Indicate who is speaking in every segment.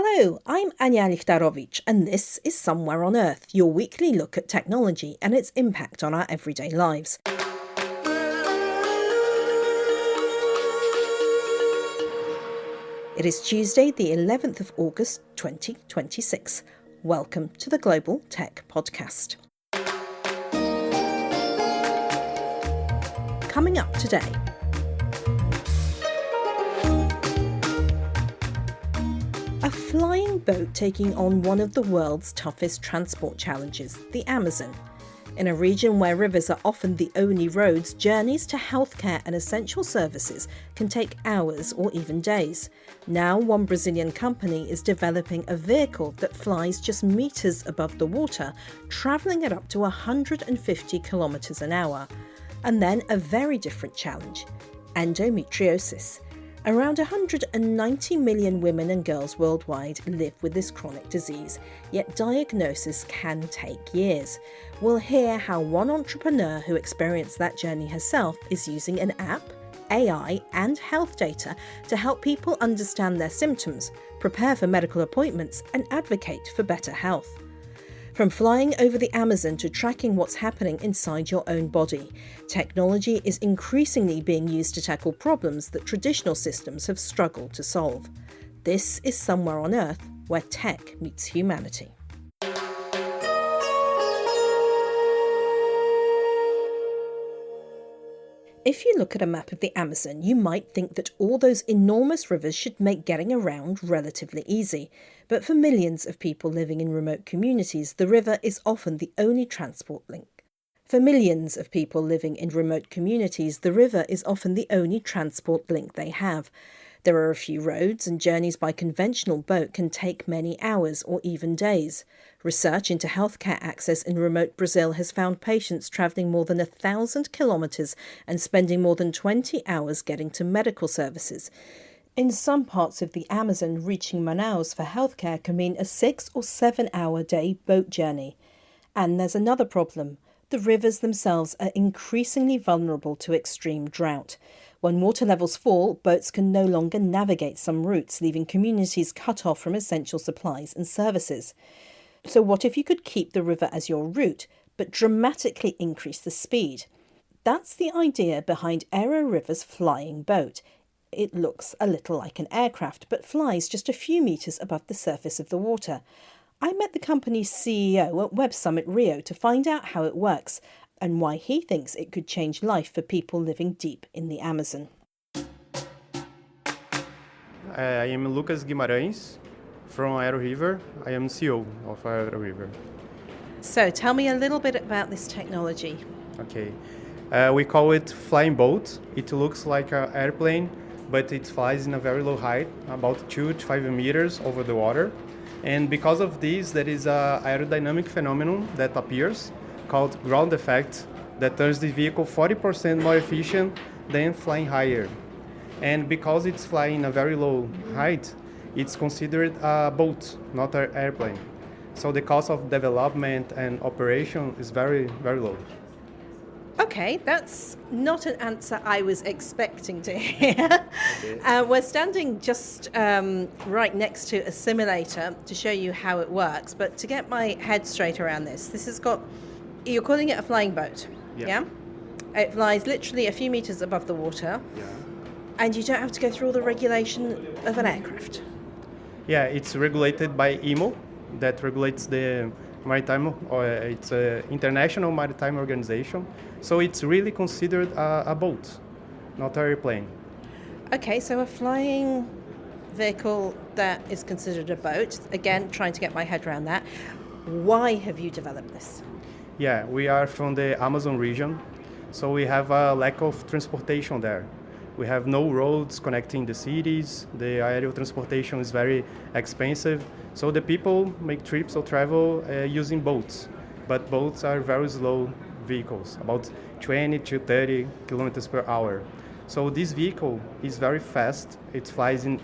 Speaker 1: Hello, I'm Ania Lichtarowicz, and this is Somewhere on Earth, your weekly look at technology and its impact on our everyday lives. It is Tuesday, the 11th of August 2026. Welcome to the Global Tech Podcast. Coming up today. A flying boat taking on one of the world's toughest transport challenges, the Amazon. In a region where rivers are often the only roads, journeys to healthcare and essential services can take hours or even days. Now, one Brazilian company is developing a vehicle that flies just meters above the water, travelling at up to 150 kilometres an hour. And then a very different challenge, endometriosis. Around 190 million women and girls worldwide live with this chronic disease, yet diagnosis can take years. We'll hear how one entrepreneur who experienced that journey herself is using an app, AI and health data to help people understand their symptoms, prepare for medical appointments and advocate for better health. From flying over the Amazon to tracking what's happening inside your own body, technology is increasingly being used to tackle problems that traditional systems have struggled to solve. This is Somewhere on Earth, where tech meets humanity. If you look at a map of the Amazon, you might think that all those enormous rivers should make getting around relatively easy. But for millions of people living in remote communities, the river is often the only transport link. They have. There are a few roads, and journeys by conventional boat can take many hours or even days. Research into healthcare access in remote Brazil has found patients travelling more than 1,000 kilometres and spending more than 20 hours getting to medical services. In some parts of the Amazon, reaching Manaus for healthcare can mean a 6 or 7 hour day boat journey. And there's another problem. The rivers themselves are increasingly vulnerable to extreme drought. When water levels fall, boats can no longer navigate some routes, leaving communities cut off from essential supplies and services. So what if you could keep the river as your route, but dramatically increase the speed? That's the idea behind Aeroriver's flying boat. It looks a little like an aircraft, but flies just a few metres above the surface of the water. I met the company's CEO at Web Summit Rio to find out how it works and why he thinks it could change life for people living deep in the Amazon.
Speaker 2: I am Lucas Guimarães from Aeroriver. I am CEO of Aeroriver.
Speaker 1: So tell me a little bit about this technology.
Speaker 2: Okay. We call it flying boat. It looks like an airplane, but it flies in a very low height, about 2 to 5 meters over the water. And because of this, there is an aerodynamic phenomenon that appears called ground effect that turns the vehicle 40% more efficient than flying higher. And because it's flying a very low height, it's considered a boat, not an airplane. So the cost of development and operation is very, very low.
Speaker 1: Okay, that's not an answer I was expecting to hear. Okay. We're standing just right next to a simulator to show you how it works, but to get my head straight around this has got, you're calling it a flying boat, yeah? It flies literally a few meters above the water, and you don't have to go through all the regulation of an aircraft.
Speaker 2: Yeah, it's regulated by IMO, that regulates the maritime, or it's an international maritime organization. So it's really considered a boat, not an airplane.
Speaker 1: Okay, so a flying vehicle that is considered a boat. Again, trying to get my head around that. Why have you developed this?
Speaker 2: Yeah, we are from the Amazon region, so we have a lack of transportation there. We have no roads connecting the cities. The aerial transportation is very expensive. So the people make trips or travel using boats. But boats are very slow vehicles, about 20 to 30 kilometers per hour. So this vehicle is very fast. It flies in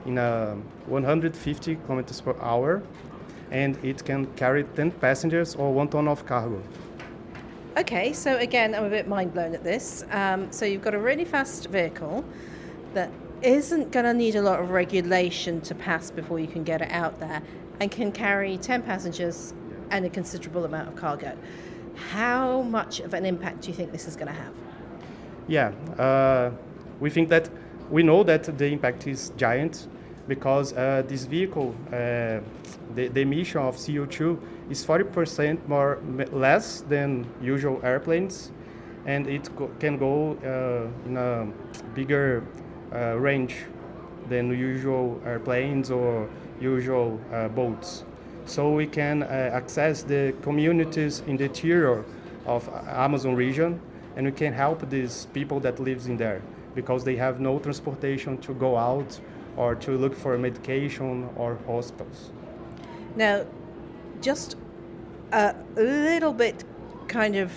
Speaker 2: 150 kilometers per hour, and it can carry 10 passengers or 1 ton of cargo.
Speaker 1: Okay, so again, I'm a bit mind blown at this. So you've got a really fast vehicle that isn't going to need a lot of regulation to pass before you can get it out there, and can carry 10 passengers and a considerable amount of cargo. How much of an impact do you think this is going to have?
Speaker 2: Yeah, we know that the impact is giant because this vehicle, the emission of CO2 is 40% less than usual airplanes, and it can go in a bigger range than usual airplanes or usual boats. So we can access the communities in the interior of Amazon region, and we can help these people that lives in there because they have no transportation to go out or to look for medication or hospitals.
Speaker 1: Now, just a little bit kind of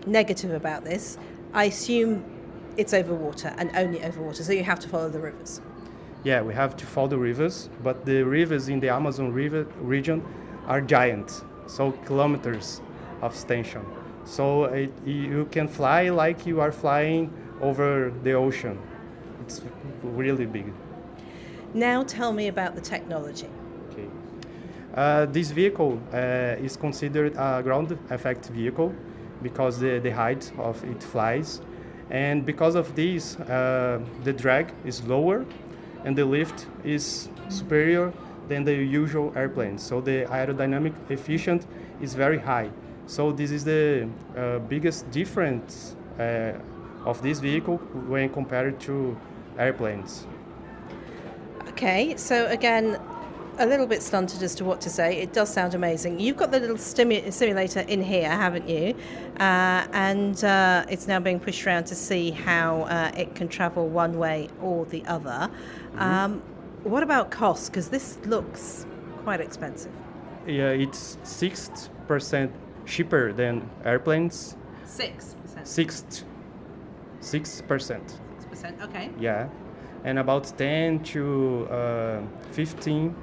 Speaker 1: negative about this, I assume it's over water and only over water, so you have to follow the rivers.
Speaker 2: Yeah, we have to follow the rivers, but the rivers in the Amazon region are giant, so kilometers of extension. So you can fly like you are flying over the ocean. It's really big.
Speaker 1: Now tell me about the technology.
Speaker 2: Okay. This vehicle is considered a ground effect vehicle because the height of it flies. And because of this, the drag is lower and the lift is superior than the usual airplanes. So the aerodynamic efficient is very high. So this is the biggest difference of this vehicle when compared to airplanes.
Speaker 1: Okay, so again, a little bit stunted as to what to say. It does sound amazing. You've got the little simulator in here, haven't you? And it's now being pushed around to see how it can travel one way or the other. What about costs? Because this looks quite expensive.
Speaker 2: Yeah, it's 6% cheaper than airplanes.
Speaker 1: 6%.
Speaker 2: 6%.
Speaker 1: 6%, okay.
Speaker 2: Yeah, and about 10 to 15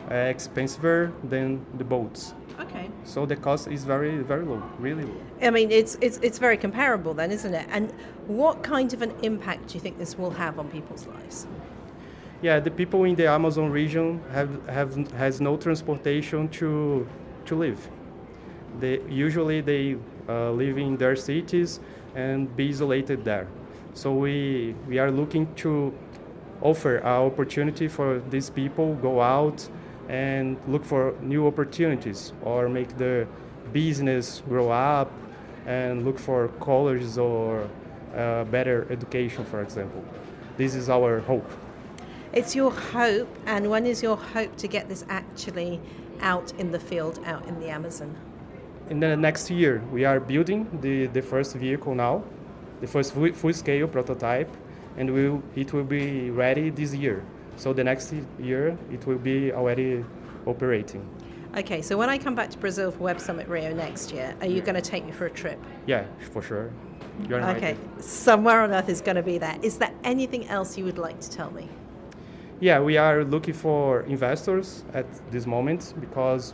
Speaker 2: expensive than the boats.
Speaker 1: Okay.
Speaker 2: So the cost is very, very low, really low.
Speaker 1: I mean, it's very comparable then, isn't it? And what kind of an impact do you think this will have on people's lives?
Speaker 2: Yeah, the people in the Amazon region has no transportation to live. Usually they live in their cities and be isolated there. So we are looking to offer an opportunity for these people go out and look for new opportunities or make their business grow up and look for colleges or better education, for example. This is our hope.
Speaker 1: It's your hope, and when is your hope to get this actually out in the field, out in the Amazon?
Speaker 2: In the next year, we are building the first vehicle now, the first full-scale prototype, and it will be ready this year. So the next year, it will be already operating.
Speaker 1: Okay, so when I come back to Brazil for Web Summit Rio next year, are you going to take me for a trip?
Speaker 2: Yeah, for sure. You're invited.
Speaker 1: Okay, somewhere on Earth is going to be there. Is there anything else you would like to tell me?
Speaker 2: Yeah, we are looking for investors at this moment because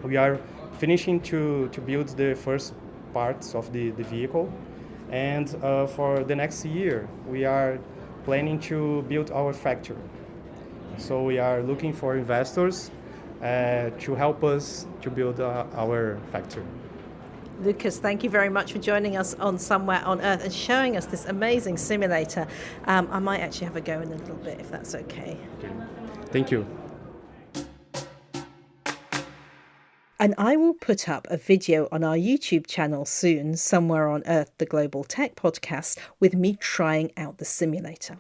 Speaker 2: we are finishing to build the first parts of the vehicle. And for the next year, we are planning to build our factory. So we are looking for investors to help us to build our factory.
Speaker 1: Lucas, thank you very much for joining us on Somewhere on Earth and showing us this amazing simulator. I might actually have a go in a little bit, if that's okay.
Speaker 2: Thank you.
Speaker 1: And I will put up a video on our YouTube channel soon, Somewhere on Earth, the Global Tech Podcast, with me trying out the simulator.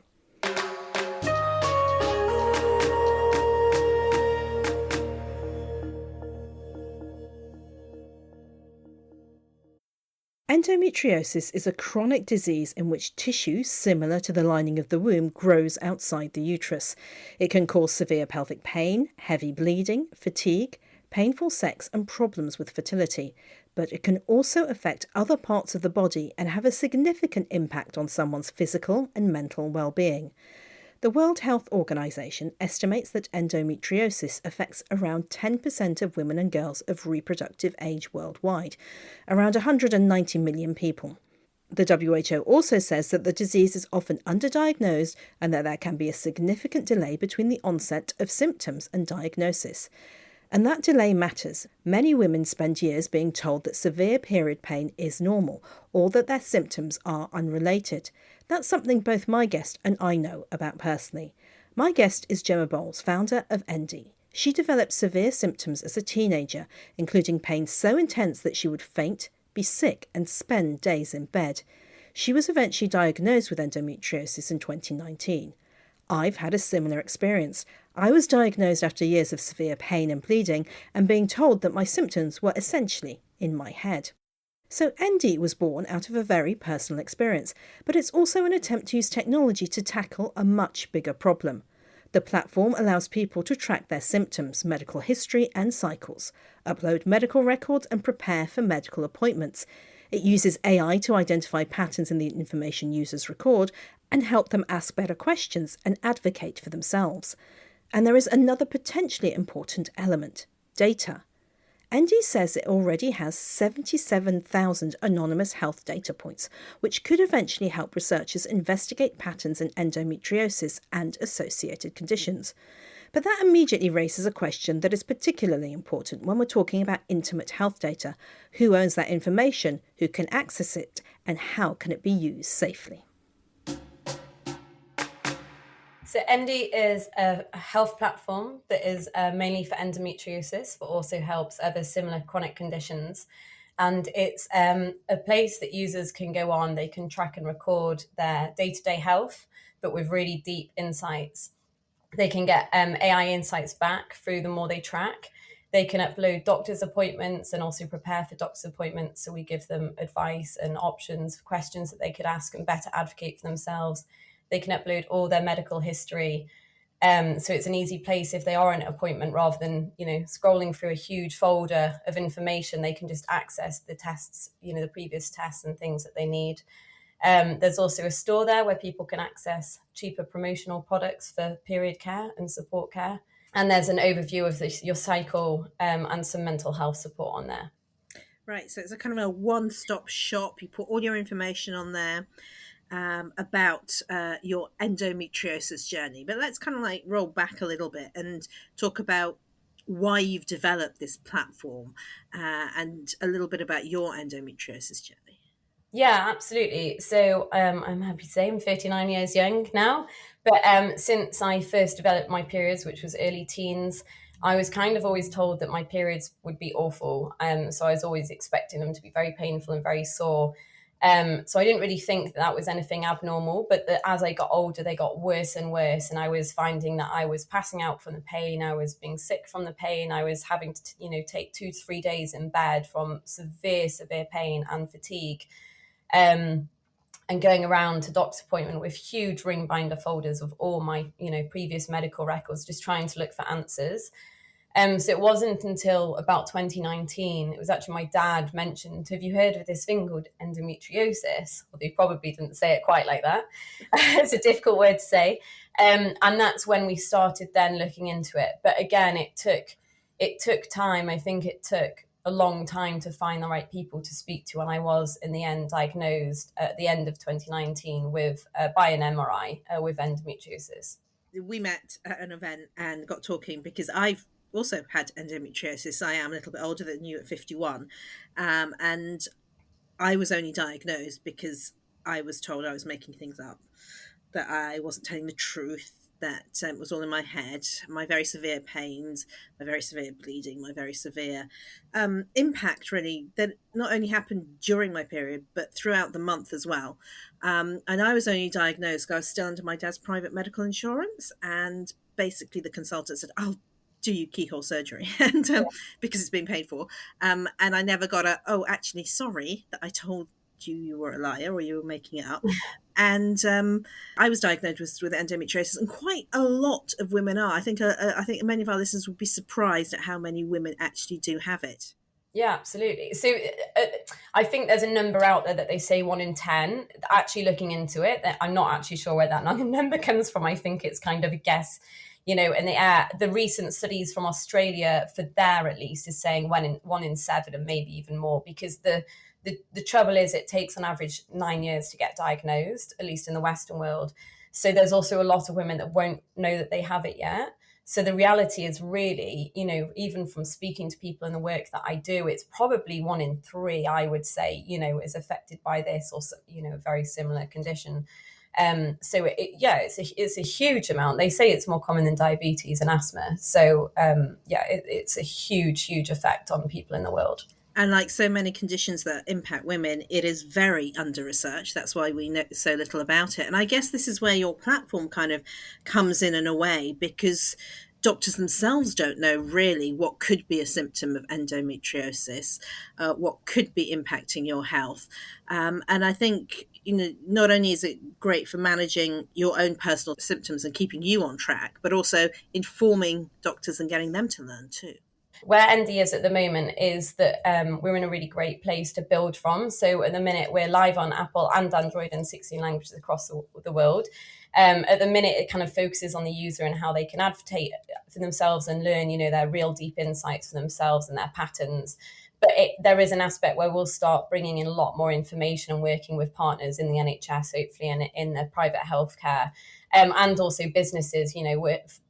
Speaker 1: Endometriosis is a chronic disease in which tissue, similar to the lining of the womb, grows outside the uterus. It can cause severe pelvic pain, heavy bleeding, fatigue, painful sex and problems with fertility, but it can also affect other parts of the body and have a significant impact on someone's physical and mental well-being. The World Health Organization estimates that endometriosis affects around 10% of women and girls of reproductive age worldwide, around 190 million people. The WHO also says that the disease is often underdiagnosed and that there can be a significant delay between the onset of symptoms and diagnosis. And that delay matters. Many women spend years being told that severe period pain is normal or that their symptoms are unrelated. That's something both my guest and I know about personally. My guest is Gemma Bowles, founder of Endí. She developed severe symptoms as a teenager, including pain so intense that she would faint, be sick and spend days in bed. She was eventually diagnosed with endometriosis in 2019. I've had a similar experience. I was diagnosed after years of severe pain and bleeding and being told that my symptoms were essentially in my head. So Endí was born out of a very personal experience, but it's also an attempt to use technology to tackle a much bigger problem. The platform allows people to track their symptoms, medical history and cycles, upload medical records and prepare for medical appointments. It uses AI to identify patterns in the information users record and help them ask better questions and advocate for themselves. And there is another potentially important element: data. Endí says it already has 77,000 anonymous health data points, which could eventually help researchers investigate patterns in endometriosis and associated conditions. But that immediately raises a question that is particularly important when we're talking about intimate health data. Who owns that information, who can access it, and how can it be used safely?
Speaker 3: So Endí is a health platform that is mainly for endometriosis, but also helps other similar chronic conditions. And it's a place that users can go on, they can track and record their day-to-day health, but with really deep insights. They can get AI insights back through the more they track. They can upload doctor's appointments and also prepare for doctor's appointments. So we give them advice and options, questions that they could ask and better advocate for themselves. They can upload all their medical history. So it's an easy place if they are in an appointment, rather than, scrolling through a huge folder of information, they can just access the tests, the previous tests and things that they need. There's also a store there where people can access cheaper promotional products for period care and support care. And there's an overview of your cycle and some mental health support on there.
Speaker 1: Right, so it's a kind of a one-stop shop. You put all your information on there about your endometriosis journey. But let's kind of roll back a little bit and talk about why you've developed this platform and a little bit about your endometriosis journey.
Speaker 3: Yeah, absolutely. So I'm happy to say I'm 39 years young now. But since I first developed my periods, which was early teens, I was kind of always told that my periods would be awful. So I was always expecting them to be very painful and very sore. So I didn't really think that was anything abnormal, but that as I got older, they got worse and worse. And I was finding that I was passing out from the pain. I was being sick from the pain. I was having to, take 2 to 3 days in bed from severe pain and fatigue. And going around to doctor's appointment with huge ring binder folders of all my, previous medical records, just trying to look for answers. So it wasn't until about 2019, it was actually my dad mentioned, have you heard of this thing called endometriosis? Well, he probably didn't say it quite like that. It's a difficult word to say. And that's when we started then looking into it. But again, it took time. I think it took a long time to find the right people to speak to. And I was in the end diagnosed at the end of 2019 by an MRI with endometriosis.
Speaker 1: We met at an event and got talking because I've also had endometriosis. I am a little bit older than you at 51. And I was only diagnosed because I was told I was making things up, that I wasn't telling the truth, that it was all in my head. My very severe pains, my very severe bleeding, my very severe impact, really, that not only happened during my period, but throughout the month as well. And I was only diagnosed, I was still under my dad's private medical insurance. And basically the consultant said, I'll do you keyhole surgery, and because it's been paid for. And I never got actually, sorry that I told you were a liar or you were making it up. And I was diagnosed with endometriosis, and quite a lot of women are. I think many of our listeners would be surprised at how many women actually do have it.
Speaker 3: Yeah, absolutely. So I think there's a number out there that they say 1 in 10. Actually looking into it, I'm not actually sure where that number comes from. I think it's kind of a guess, and the recent studies from Australia, for there at least, is saying 1 in 7 and maybe even more, because the the trouble is it takes on average 9 years to get diagnosed, at least in the Western world. So there's also a lot of women that won't know that they have it yet. So the reality is really, even from speaking to people in the work that I do, it's probably 1 in 3, I would say, is affected by this or, a very similar condition. So it's a huge amount. They say it's more common than diabetes and asthma. So it's a huge effect on people in the world.
Speaker 1: And like so many conditions that impact women, it is very under-researched. That's why we know so little about it. And I guess this is where your platform kind of comes in a way, because doctors themselves don't know really what could be a symptom of endometriosis, what could be impacting your health. And I think, not only is it great for managing your own personal symptoms and keeping you on track, but also informing doctors and getting them to learn too.
Speaker 3: Where Endí is at the moment is that we're in a really great place to build from. So at the minute, we're live on Apple and Android in 16 languages across the world. At the minute, it kind of focuses on the user and how they can advocate for themselves and learn, their real deep insights for themselves and their patterns. But there is an aspect where we'll start bringing in a lot more information and working with partners in the NHS, hopefully, and in the private healthcare, and also businesses,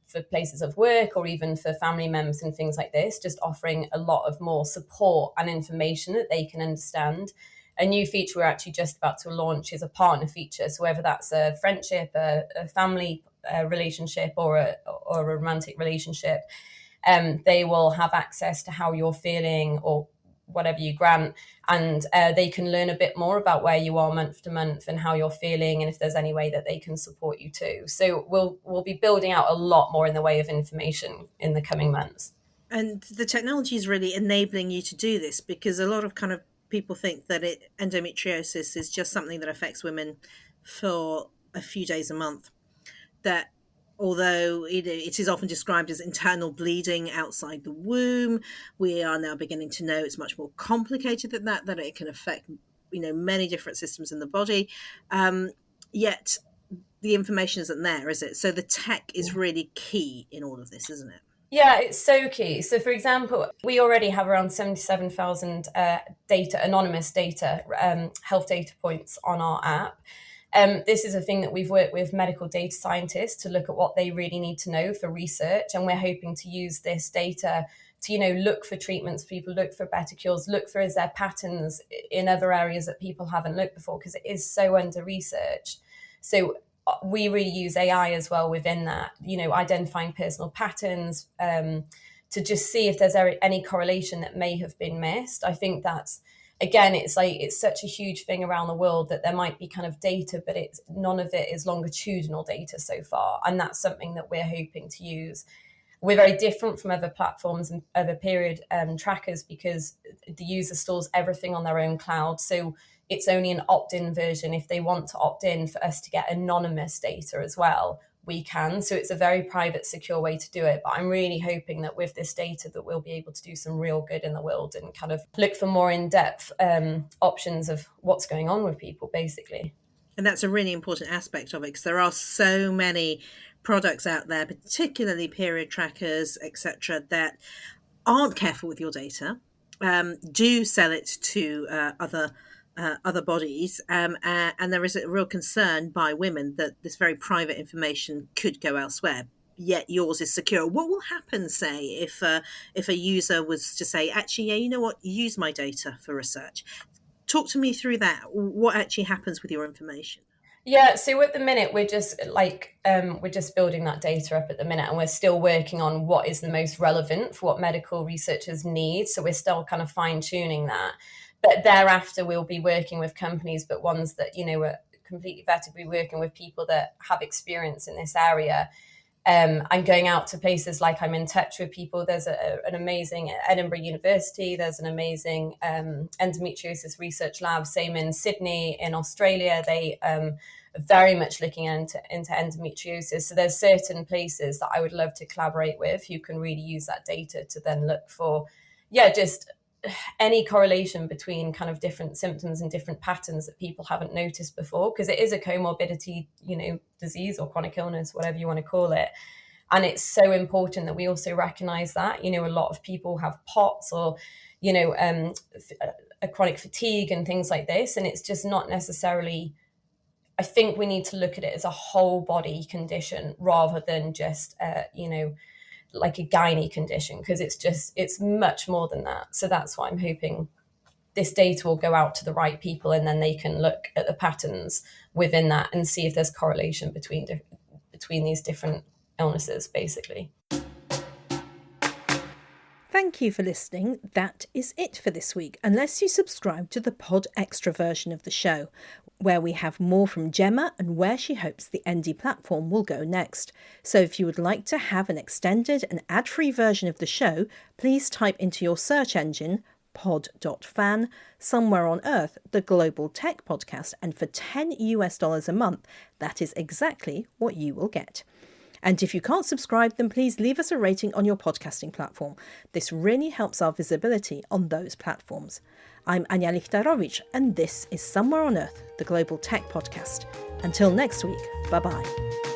Speaker 3: for places of work or even for family members and things like this, just offering a lot of more support and information that they can understand. A new feature we're actually just about to launch is a partner feature. So whether that's a friendship, a family relationship or a romantic relationship, they will have access to how you're feeling or whatever you grant, and they can learn a bit more about where you are month to month and how you're feeling, and if there's any way that they can support you too. So we'll be building out a lot more in the way of information in the coming months.
Speaker 1: And the technology is really enabling you to do this, because a lot of kind of people think that endometriosis is just something that affects women for a few days a month. That although it is often described as internal bleeding outside the womb, we are now beginning to know it's much more complicated than that it can affect, many different systems in the body. Yet the information isn't there, is it? So the tech is really key in all of this, isn't it?
Speaker 3: Yeah, it's so key. So, for example, we already have around 77,000 anonymous data, health data points on our app. This is a thing that we've worked with medical data scientists to look at what they really need to know for research. And we're hoping to use this data to, look for treatments for people, look for better cures, look for is there patterns in other areas that people haven't looked before, because it is so under-researched. So we really use AI as well within that, identifying personal patterns to just see if there's any correlation that may have been missed. I think that's, again, it's such a huge thing around the world that there might be kind of data, but none of it is longitudinal data so far. And that's something that we're hoping to use. We're very different from other platforms and other period trackers because the user stores everything on their own cloud. So it's only an opt-in version. If they want to opt in for us to get anonymous data as well, we can. So it's a very private, secure way to do it. But I'm really hoping that with this data that we'll be able to do some real good in the world and kind of look for more in-depth options of what's going on with people, basically.
Speaker 1: And that's a really important aspect of it, because there are so many products out there, particularly period trackers, etc., that aren't careful with your data, do sell it to other bodies, and there is a real concern by women that this very private information could go elsewhere, yet yours is secure. What will happen, say, if a user was to say, actually, yeah, you know what, use my data for research? Talk to me through that. What actually happens with your information?
Speaker 3: Yeah, so at the minute we're just building that data up at the minute, and we're still working on what is the most relevant for what medical researchers need. So we're still kind of fine-tuning that. But thereafter we'll be working with companies, but ones that, are completely vetted. We're working with people that have experience in this area. I'm going out to places like I'm in touch with people. There's an amazing Edinburgh University. There's an amazing endometriosis research lab. Same in Sydney, in Australia. They are very much looking into endometriosis. So there's certain places that I would love to collaborate with who can really use that data to then look for, just any correlation between kind of different symptoms and different patterns that people haven't noticed before, because it is a comorbidity, disease or chronic illness, whatever you want to call it. And it's so important that we also recognize that, a lot of people have POTS or, a chronic fatigue and things like this. And it's just not necessarily, I think we need to look at it as a whole body condition rather than just, like a gynae condition, because it's much more than that. So that's why I'm hoping this data will go out to the right people, and then they can look at the patterns within that and see if there's correlation between these different illnesses, basically.
Speaker 1: Thank you for listening. That is it for this week, unless you subscribe to the Pod Extra version of the show, where we have more from Gemma and where she hopes the Endí platform will go next. So if you would like to have an extended and ad-free version of the show, please type into your search engine pod.fan, Somewhere on Earth, the global tech podcast, and for $10 a month, that is exactly what you will get. And if you can't subscribe, then please leave us a rating on your podcasting platform. This really helps our visibility on those platforms. I'm Ania Lichtarowicz, and this is Somewhere on Earth, the global tech podcast. Until next week, bye-bye.